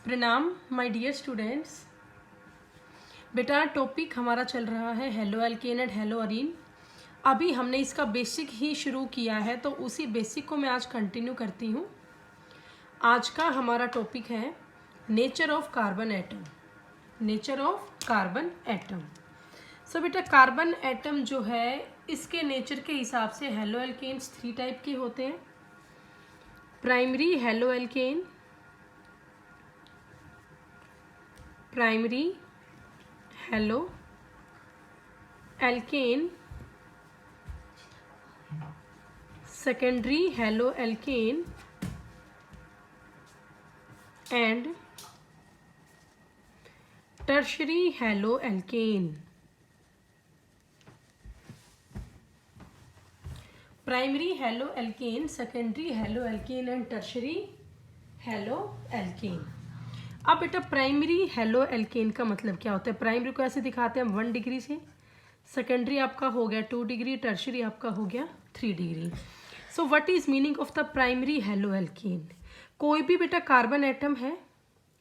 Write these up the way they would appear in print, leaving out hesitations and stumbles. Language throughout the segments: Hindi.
प्रणाम माय डियर स्टूडेंट्स। बेटा टॉपिक हमारा चल रहा है halo alkane and hello Areen. अभी हमने इसका बेसिक ही शुरू किया है तो उसी बेसिक को मैं आज कंटिन्यू करती हूँ। आज का हमारा टॉपिक है nature of carbon atom. Nature of carbon atom. So बेटा कार्बन एटम जो है इसके नेचर के हिसाब से हेलो एल्केन्स 3 टाइप के होते हैं। Primary halo alkane, primary halo alkane, secondary halo alkane and tertiary halo alkane. Primary halo alkane, secondary halo alkane and tertiary halo alkane. अब बेटा प्राइमरी हेलो एल्केन का मतलब क्या होता है? प्राइमरी को ऐसे दिखाते हैं हम 1 डिग्री से, सेकेंडरी आपका हो गया 2 डिग्री, टर्शरी आपका हो गया 3 degree. So what is meaning of the primary halo alkane? कोई भी बेटा कार्बन एटम है,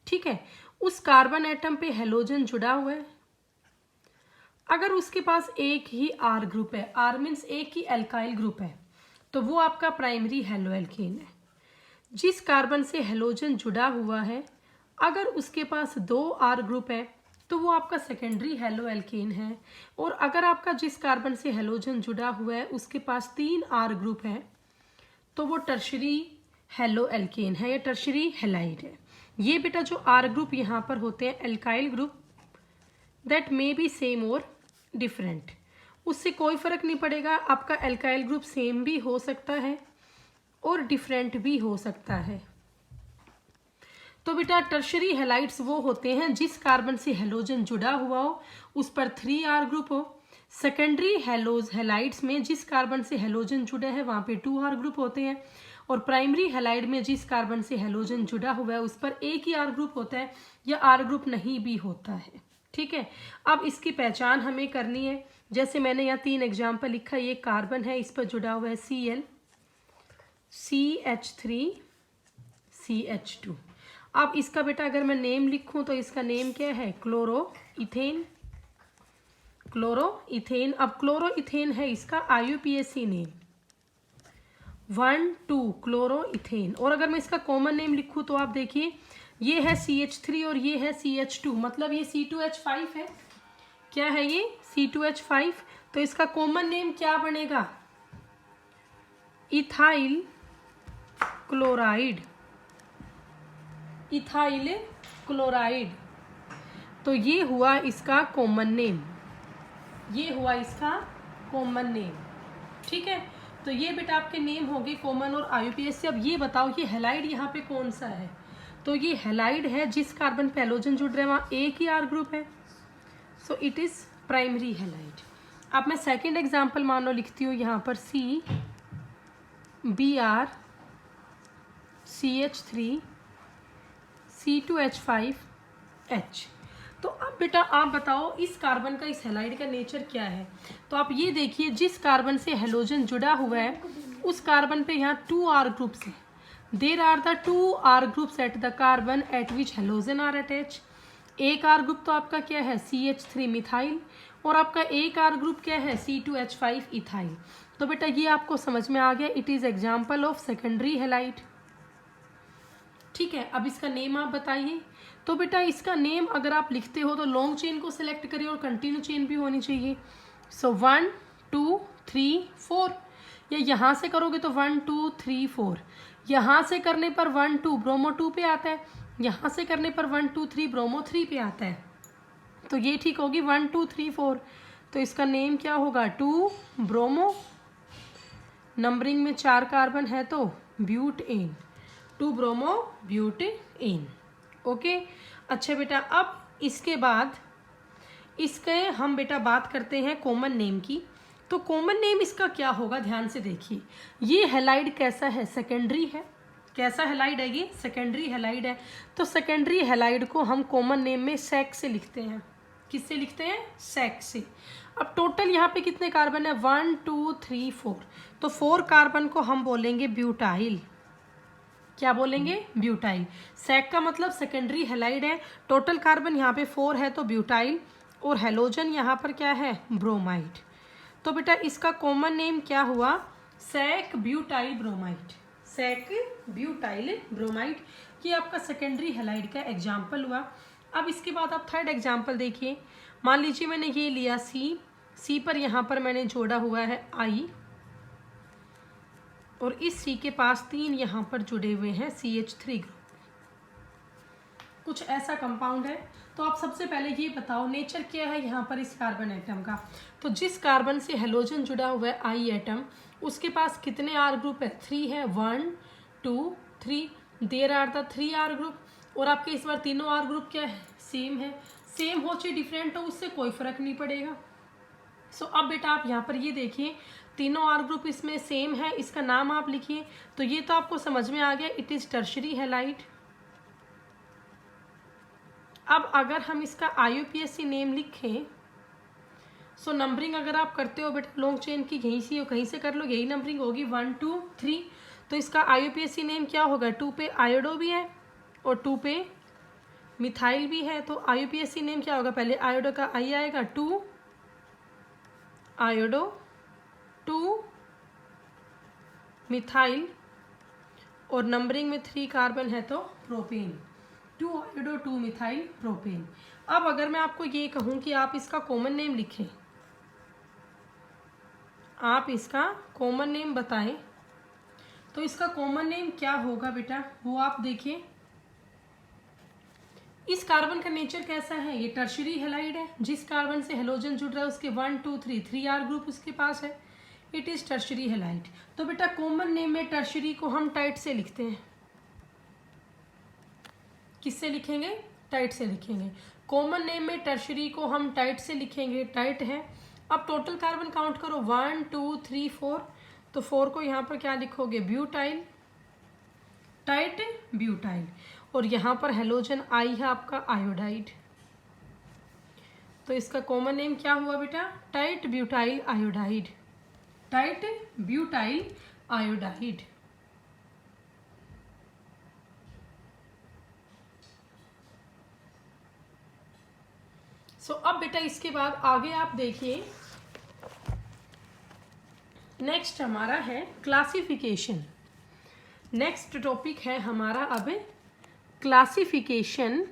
ठीक है, उस कार्बन एटम पे हेलोजन जुड़ा हुआ है। अगर उसके पास एक ही आर ग्रुप है, आर मीन्स एक ही एल्काइल ग्रुप है, तो वो आपका प्राइमरी हेलो एल्केन है। जिस कार्बन से हेलोजन जुड़ा हुआ है अगर उसके पास 2 आर ग्रुप है तो वो आपका सेकेंडरी हेलो एल्केन है। और अगर आपका जिस कार्बन से हेलोजन जुड़ा हुआ है उसके पास 3 आर ग्रुप है तो वो टर्शरी हेलो एल्केन है या टर्शरी हेलाइड है। ये बेटा जो आर ग्रुप यहाँ पर होते हैं alkyl group, that may be same और डिफरेंट, उससे कोई फर्क नहीं पड़ेगा। आपका एल्काइल ग्रुप सेम भी हो सकता है और डिफरेंट भी हो सकता है। तो बेटा टर्शरी हेलाइड्स वो होते हैं जिस कार्बन से हेलोजन जुड़ा हुआ हो उस पर 3 आर ग्रुप हो। सेकेंडरी हेलाइड्स में जिस कार्बन से हेलोजन जुड़ा है वहाँ पे 2 आर ग्रुप होते हैं। और प्राइमरी हेलाइड में जिस कार्बन से हेलोजन जुड़ा हुआ है उस पर एक ही आर ग्रुप होता है या आर ग्रुप नहीं भी होता है। ठीक है, अब इसकी पहचान हमें करनी है। जैसे मैंने यहाँ 3 एग्जाम्पल लिखा, ये कार्बन है, इस पर जुड़ा हुआ है Cl, CH3, CH2। अब इसका बेटा अगर मैं नेम लिखूं तो इसका नेम क्या है? Chloroethane, chloroethane. अब क्लोरोइथेन है इसका IUPAC नेम 1, 2 क्लोरोइथेन। और अगर मैं इसका कॉमन नेम लिखूं तो आप देखिए ये है CH3 और ये है CH2, मतलब ये C2H5 है। क्या है ये? C2H5। तो इसका कॉमन नेम क्या बनेगा? Ethyl chloride, ethyl chloride. तो ये हुआ इसका कॉमन नेम, ये हुआ इसका कॉमन नेम। ठीक है, तो ये बेटा आपके नेम हो गए कॉमन और IUPAC। अब ये बताओ ये हेलाइड यहाँ पे कौन सा है? तो ये हेलाइड है जिस कार्बन पे हेलोजन जुड़ रहा है वहाँ एक ही आर ग्रुप है, so it is primary halide. अब मैं सेकेंड एग्जाम्पल मान लो लिखती हूँ यहाँ पर CBr CH3 C2H5H। तो अब बेटा आप बताओ इस कार्बन का, इस हेलाइड का नेचर क्या है? तो आप ये देखिए जिस कार्बन से हेलोजन जुड़ा हुआ है उस कार्बन पे यहाँ 2 आर ग्रुप्स हैं। There are the 2 R groups at the carbon at which halogen are attach. एक आर ग्रुप तो आपका क्या है? CH3 मिथाइल, और आपका एक आर ग्रुप क्या है? C2H5 ethyl. तो बेटा ये आपको समझ में आ गया, it is example of secondary halide. ठीक है, अब इसका नेम आप बताइए। तो बेटा इसका नेम अगर आप लिखते हो तो लॉन्ग चेन को सिलेक्ट करिए और कंटिन्यू चेन भी होनी चाहिए। सो 1, 2, 3, 4, या यहाँ से करोगे तो 1, 2, 3, 4। यहाँ से करने पर 1, 2 ब्रोमो 2 पे आता है, यहाँ से करने पर 1, 2, 3 ब्रोमो 3 पे आता है। तो ये ठीक होगी 1, 2, 3, 4। तो इसका नेम क्या होगा? 2 ब्रोमो, नंबरिंग में 4 कार्बन है तो ब्यूटेन, 2 ब्रोमो ब्यूटेन। ओके, अच्छा बेटा अब इसके बाद इसके हम बेटा बात करते हैं कॉमन नेम की। तो कॉमन नेम इसका क्या होगा? ध्यान से देखिए, ये हेलाइड कैसा है? सेकेंडरी है। कैसा हेलाइड है ये? सेकेंडरी हेलाइड है। तो सेकेंडरी हेलाइड को हम कॉमन नेम में सेक से लिखते हैं। किससे लिखते हैं? सेक से। अब टोटल यहाँ पे कितने कार्बन है? 1, 2, 3, 4। तो 4 कार्बन को हम बोलेंगे ब्यूटाइल। क्या बोलेंगे? ब्यूटाइल। सेक का मतलब सेकेंडरी हेलाइड है, टोटल कार्बन यहाँ पे 4 है तो ब्यूटाइल, और हेलोजन यहाँ पर क्या है? ब्रोमाइड। तो बेटा इसका कॉमन नेम क्या हुआ? Sec butyl bromide. Sec butyl bromide, ये आपका सेकेंडरी हेलाइड का एग्जाम्पल हुआ। अब इसके बाद आप थर्ड एग्जाम्पल देखिए। मान लीजिए मैंने ये लिया सी पर यहाँ पर मैंने जोड़ा हुआ है आई, और इस सी के पास 3 यहाँ पर जुड़े हुए हैं CH3 ग्रुप। कुछ ऐसा कंपाउंड है। तो आप सबसे पहले ये बताओ नेचर क्या है यहाँ पर इस कार्बन एटम का। तो जिस कार्बन से हेलोजन जुड़ा हुआ है आई एटम, उसके पास कितने आर ग्रुप है? 3 है। 1 2 3, there are the 3 R group. और आपके इस बार तीनों आर ग्रुप क्या है? सेम है। सेम हो चाहे डिफरेंट हो, उससे कोई फर्क नहीं पड़ेगा। सो अब बेटा आप यहाँ पर ये देखिए, तीनों आर ग्रुप इसमें सेम है, इसका नाम आप लिखिए। तो ये तो आपको समझ में आ गया, इट इज टर्शरी हैलाइड। अब अगर हम इसका IUPAC नेम लिखें, सो नंबरिंग अगर आप करते हो बेटा लॉन्ग चेन की, यहीं से कहीं से कर लो, यही नंबरिंग होगी 1 2 3। तो इसका IUPAC नेम क्या होगा? 2 पे आयोडो भी है और 2 पे मिथाइल भी है। तो IUPAC नेम क्या होगा? पहले आयोडो का आई आएगा, 2 आयोडो 2 मिथाइल, और नंबरिंग में 3 कार्बन है तो प्रोपेन, 2 आयोडो 2 मिथाइल प्रोपेन। अब अगर मैं आपको ये कहूँ कि आप इसका कॉमन नेम लिखें, आप इसका कॉमन नेम बताएं, तो इसका कॉमन नेम क्या होगा बेटा? वो आप देखिए। इस कार्बन का नेचर कैसा है? ये टर्शरी हेलाइड है। जिस कार्बन से हेलोजन जुड़ रहा है उसके 1 2 3 आर ग्रुप उसके पास है, इट इज टर्शरी हेलाइड। तो बेटा कॉमन नेम में टर्शरी को हम टाइट से लिखते हैं। किससे लिखेंगे? टाइट से लिखेंगे। कॉमन नेम में टर्शरी को हम टाइट से लिखेंगे, टाइट है। अब टोटल कार्बन काउंट करो, 1 2 3 4। तो 4 को यहाँ पर क्या लिखोगे? Butyl, tight butyl. और यहाँ पर हेलोजन आई है आपका आयोडाइड। तो इसका कॉमन नेम क्या हुआ बेटा? Tight butyl iodide, tight butyl iodide. सो अब बेटा इसके बाद आगे आप देखिए, नेक्स्ट हमारा है क्लासिफिकेशन। नेक्स्ट टॉपिक है हमारा अब classification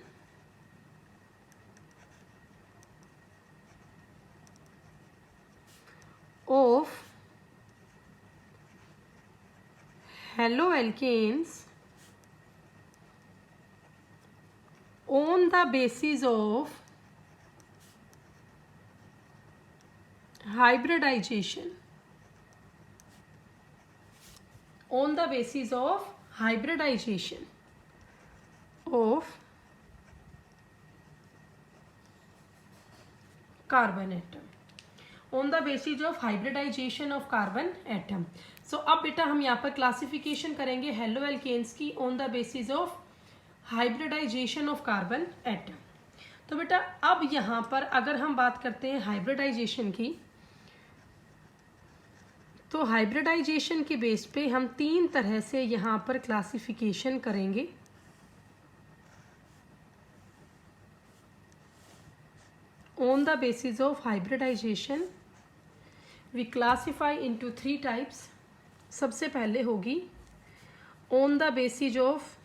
of haloalkanes on the basis of hybridization, on the basis of hybridization of carbon atom, on the basis of hybridization of carbon atom. So अब बेटा हम यहाँ पर क्लासिफिकेशन करेंगे हेलोएल्केन्स की on the basis of hybridization of carbon atom. तो बेटा अब यहाँ पर अगर हम बात करते हैं हाइब्रिडाइजेशन की, तो हाइब्रिडाइजेशन के बेस पे हम 3 तरह से यहाँ पर क्लासिफिकेशन करेंगे। On the basis of hybridisation we classify into 3 types. सबसे पहले होगी on the basis of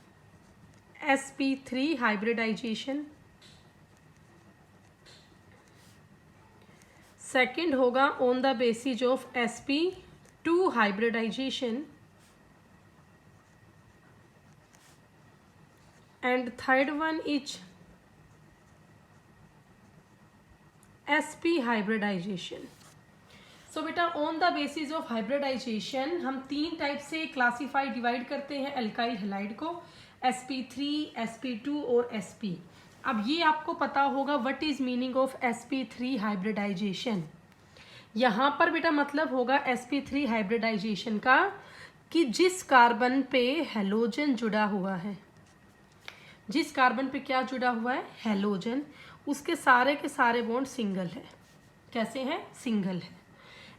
sp3 hybridisation, second होगा on the basis of sp2 hybridisation, and third one is sp hybridisation. So बेटा on the basis of hybridisation हम 3 टाइप से क्लासीफाई डिवाइड करते हैं एल्काइल हैलाइड को, sp3, sp2 और sp। अब ये आपको पता होगा what is meaning of sp3 hybridization. यहाँ पर बेटा मतलब होगा sp3 हाइब्रिडाइजेशन का कि जिस कार्बन पे हेलोजन जुड़ा हुआ है, जिस कार्बन पे क्या जुड़ा हुआ है? हेलोजन, उसके सारे के सारे बॉन्ड सिंगल है। कैसे हैं? सिंगल है।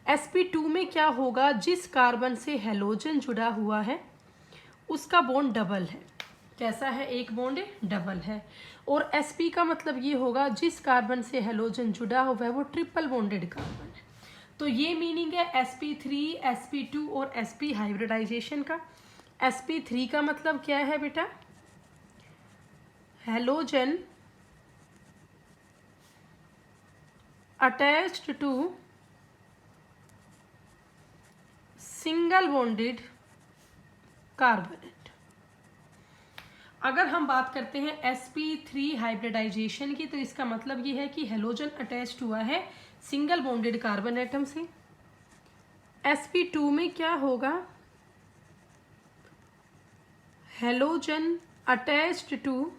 sp2 में क्या होगा? जिस कार्बन से हेलोजन जुड़ा हुआ है उसका बॉन्ड डबल है। कैसा है? एक बॉन्ड डबल है। और sp का मतलब ये होगा जिस कार्बन से हेलोजन जुड़ा हुआ है वो ट्रिपल बॉन्डेड कार्बन है। तो ये मीनिंग है sp3, sp2 और sp हाइब्रिडाइजेशन का। sp3 का मतलब क्या है बेटा? Halogen attached to single bonded carbonate. अगर हम बात करते हैं sp3 हाइब्रिडाइजेशन की, तो इसका मतलब ये है कि हेलोजन अटैच्ड हुआ है सिंगल बॉन्डेड कार्बन एटम से। sp2 में क्या होगा? Halogen attached to